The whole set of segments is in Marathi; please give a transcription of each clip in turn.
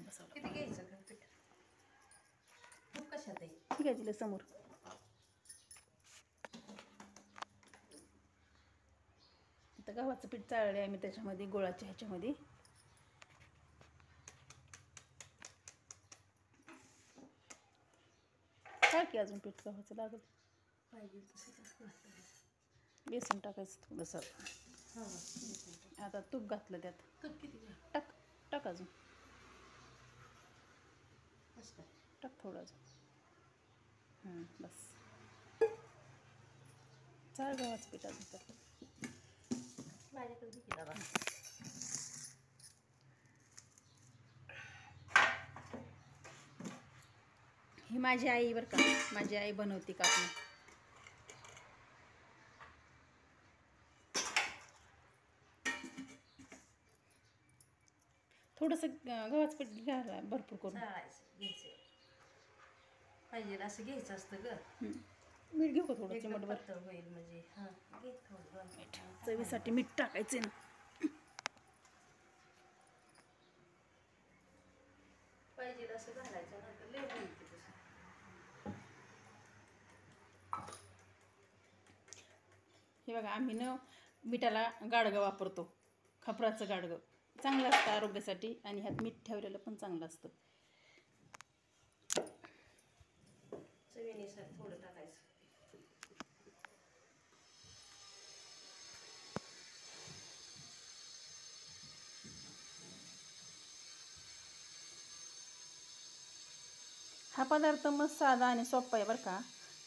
बसावं. किती घ्यायचं का पीठ? तूप कशात आहे? ठीक आहे तिला समोर. आता गव्हाचं पीठ चाळले आम्ही त्याच्यामध्ये गुळाच्या ह्याच्यामध्ये. काय की अजून पीठ गव्हाचं लागेल पाहिजे तसं. बेसन टाकायचं थोडंसं. आता तूप घातलं त्यात. तूप किती घ्या? टाक टाक अजून असं काय? टाक थोडं अजून. बस चाळ गव्हाचं पीठ अजून त्यात. माझ्याकडे किती डबा? ही माझी आई बरं का, माझी आई बनवते कापणी. थोडंसं गव्हाचं पीठ घ्यायला भरपूर करून. चाळायचं घ्यायचं पाहिजे असं घ्यायचं असतं ग. मीठ घेऊ का थोडं चिमटभर? पातळ होईल म्हणजे. हां घे थोडं मीठ चवीसाठी मीठ टाकायचं ना. पाहिजे असं घालायचं नंतर लय होईल ते तसं. हे बघा आम्ही ना मिठाला गाडगं वापरतो. खपराचं गाडगं चांगलं असतं आरोग्यासाठी आणि ह्यात मीठ ठेवलेलं पण चांगलं असतं. चवीनुसार थोडं टाकायचं. हा पदार्थ मस्त साधा आणि सोपा आहे बरं का,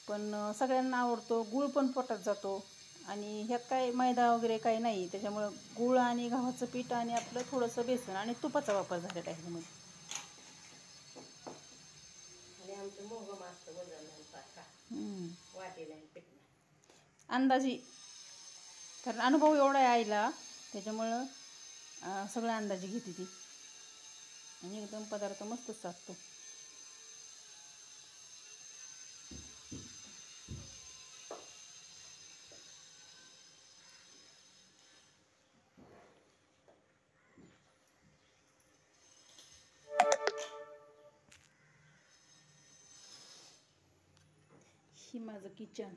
पण सगळ्यांना आवडतो. गूळ पण पोटात जातो आणि ह्यात काय मैदा वगैरे काही नाही. त्याच्यामुळं गूळ आणि गव्हाचं पीठ आणि आपलं थोडंसं बेसन आणि तुपाचा वापर झालेला आहे ह्यामध्ये. आणि आमचं मोहम असतं वजन का वाटेला पीठ नाही अंदाजी, कारण अनुभव एवढा आहे आईला त्याच्यामुळं सगळं अंदाजी घेते ती आणि एकदम पदार्थ मस्त साधतो. ही माझं किचन.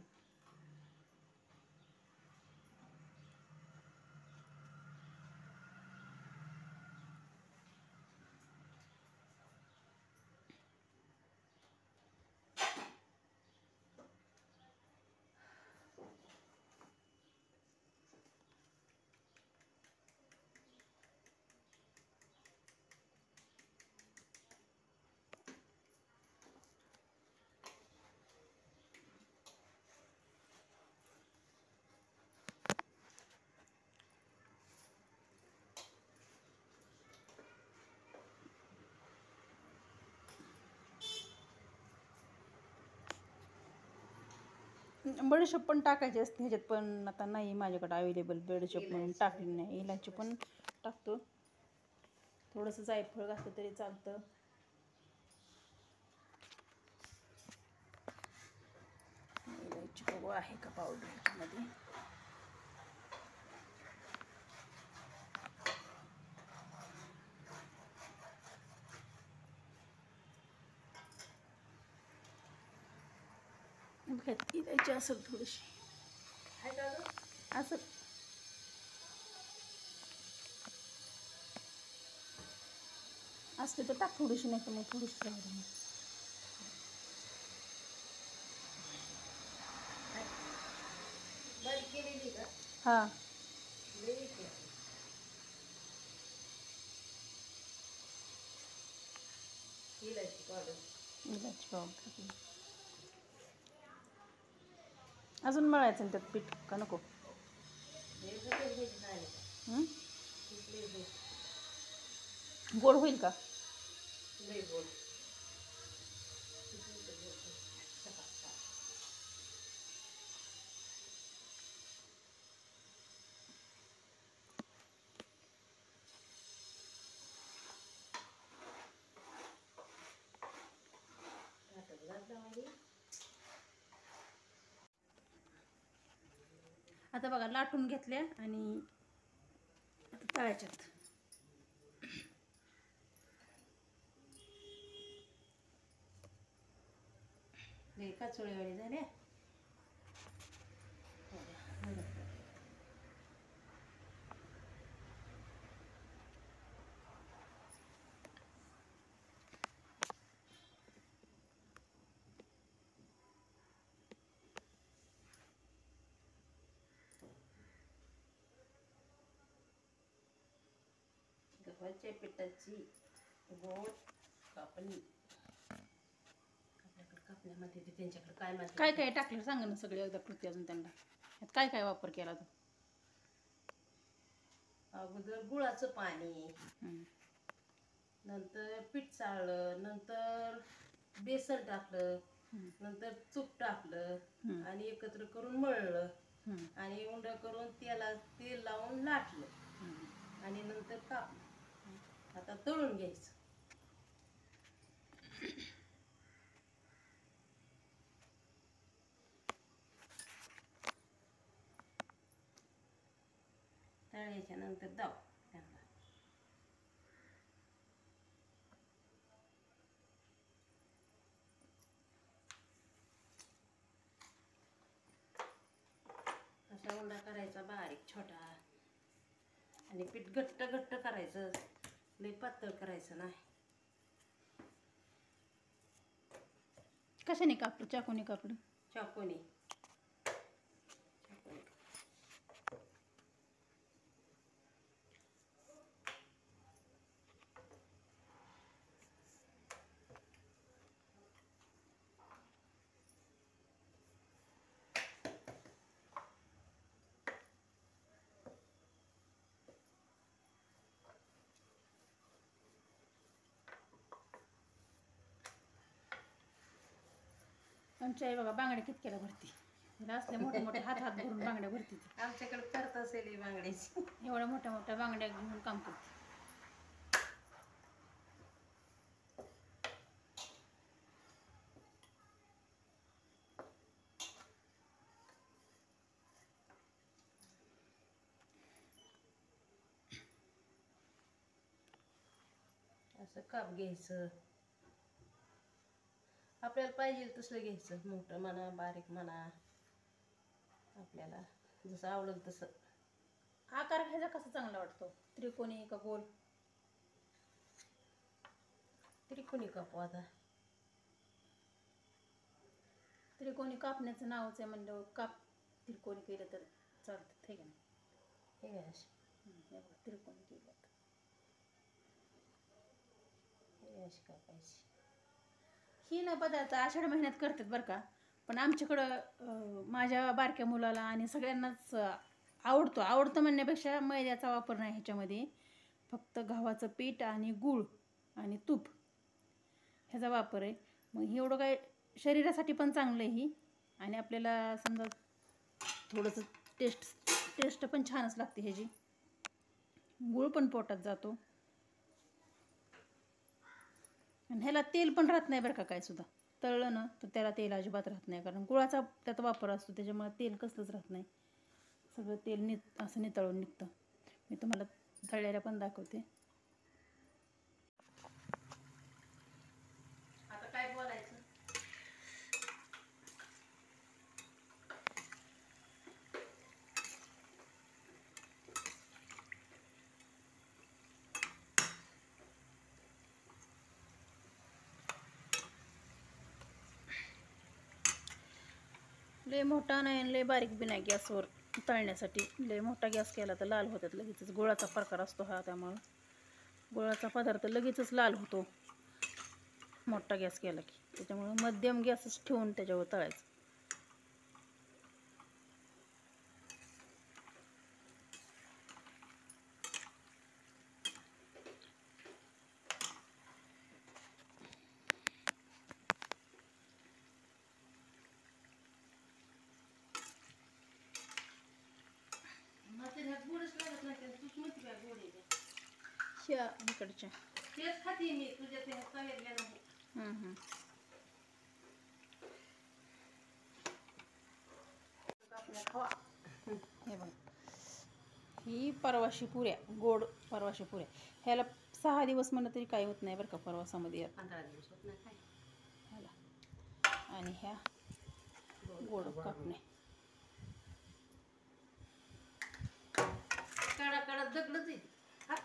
बडीशेप पण टाकायची असते ह्याच्यात, पण आता नाही माझ्याकडे अवेलेबल बडीशेप म्हणून टाकली नाही. इलायची पण टाकतो, थोडंसं जायफळ घातलं तरी चालतं. इलायची बघू आहे का पावडर ह्याच्यामध्ये. इलायची असेल थोडीशी असं असते तर टाक थोडीशी, नाही तर मग थोडीशी राहू. बारीक केलेली का? हां इलायची पावडर. इलायची पावडर अजून मळायचं ना त्यात पीठ का नको? गोड होईल का? लय गोड. आता बघा लाटून घेतल्या आणि आता तळायच्यात. हे काचोळीवाडी झाल्या. गव्हाच्या पिठाची गोड कापणी. आपल्याकडे कापण्यामध्ये ते त्यांच्याकडे काय माहिती. काय काय टाकलं सांगा ना सगळे एकदा कृती अजून त्यांना. यात काय काय वापर केला तू? अगोदर गुळाचं पाणी, नंतर पीठ चाळलं, नंतर बेसन टाकलं, नंतर तूप टाकलं आणि एकत्र करून मळलं आणि उंड करून तेल लावून लाटलं आणि नंतर कापलं. आता तळून घ्यायचं. तळल्याच्या नंतर दाव त्यांना. असा उंडा करायचा बारीक छोटा आणि पीठ घट्ट घट्ट करायचं, लई पातळ करायचं नाही. कशाने कापलं? चाकूने कापलं? चाकूने. आमची आई बघा बांगड्या कितक्याला भरती. तिला असल्या मोठ्या मोठ्या हात हात भरून बांगड्या भरती ती. आमच्याकडे करत असेल ही बांगड्याची. एवढ्या मोठ्या मोठ्या बांगड्या घेऊन काम करते. असं काप घ्यायचं. आपल्याला पाहिजे तसं घ्यायचं, मोठं म्हणा बारीक म्हणा, आपल्याला जसं आवडेल तसं. आकार ह्याचा कसा चांगला वाटतो? त्रिकोणी का गोल? त्रिकोणी कापू आता. त्रिकोणी कापण्याचं नावच आहे म्हणल्यावर काप त्रिकोणी केलं तर चालतं, ठीक आहे ना? हे घ्या अशी. त्रिकोणी केलं तर हे अशी कापायची. ही ना पदार्थ आषाढ महिन्यात करतात बरं का, पण आमच्याकडं माझ्या बारक्या मुलाला आणि सगळ्यांनाच आवडतं म्हणण्यापेक्षा मैद्याचा वापर नाही ह्याच्यामध्ये. फक्त गव्हाचं पीठ आणि गूळ आणि तूप ह्याचा वापर आहे. मग एवढं काय शरीरासाठी पण चांगलं आहे ही, आणि आपल्याला समजा थोडंसं टेस्ट पण छानच लागते ह्याची. गूळ पण पोटात जातो आणि ह्याला तेल पण राहत नाही बरं का. काय सुद्धा तळलं ना तर त्याला तेल अजिबात राहत नाही, कारण गुळाचा त्यात वापर असतो, त्याच्यामुळे तेल कसलंच राहत नाही. सगळं तेल असं नितळून निघतं. मी तुम्हाला तळलेल्या पण दाखवते. आता काय बोलायचं? लय मोठा नाही आणि लय बारीक बी नाही गॅसवर तळण्यासाठी. लय मोठा गॅस केला तर लाल होतात लगेचच. गुळाचा प्रकार असतो हा, त्यामुळं गुळाचा पदार्थ लगेचच लाल होतो मोठा गॅस केला की. त्याच्यामुळं मध्यम गॅसच ठेवून त्याच्यावर तळायचं. ह्या इकडच्या तेच खाते मी, तुझ्या ते तळलेल्या नाही. आपल्या खावा. हे बघा, ही परवाशी पुऱ्या, गोड परवाशी पुऱ्या. ह्याला 6 दिवस म्हणलं तरी काही होत नाही बरं का परवासामध्ये. 15 दिवस होत नाही काय. ह्याला आणि ह्या गोड कापणे. काढा काढा दगडच आहे. हा.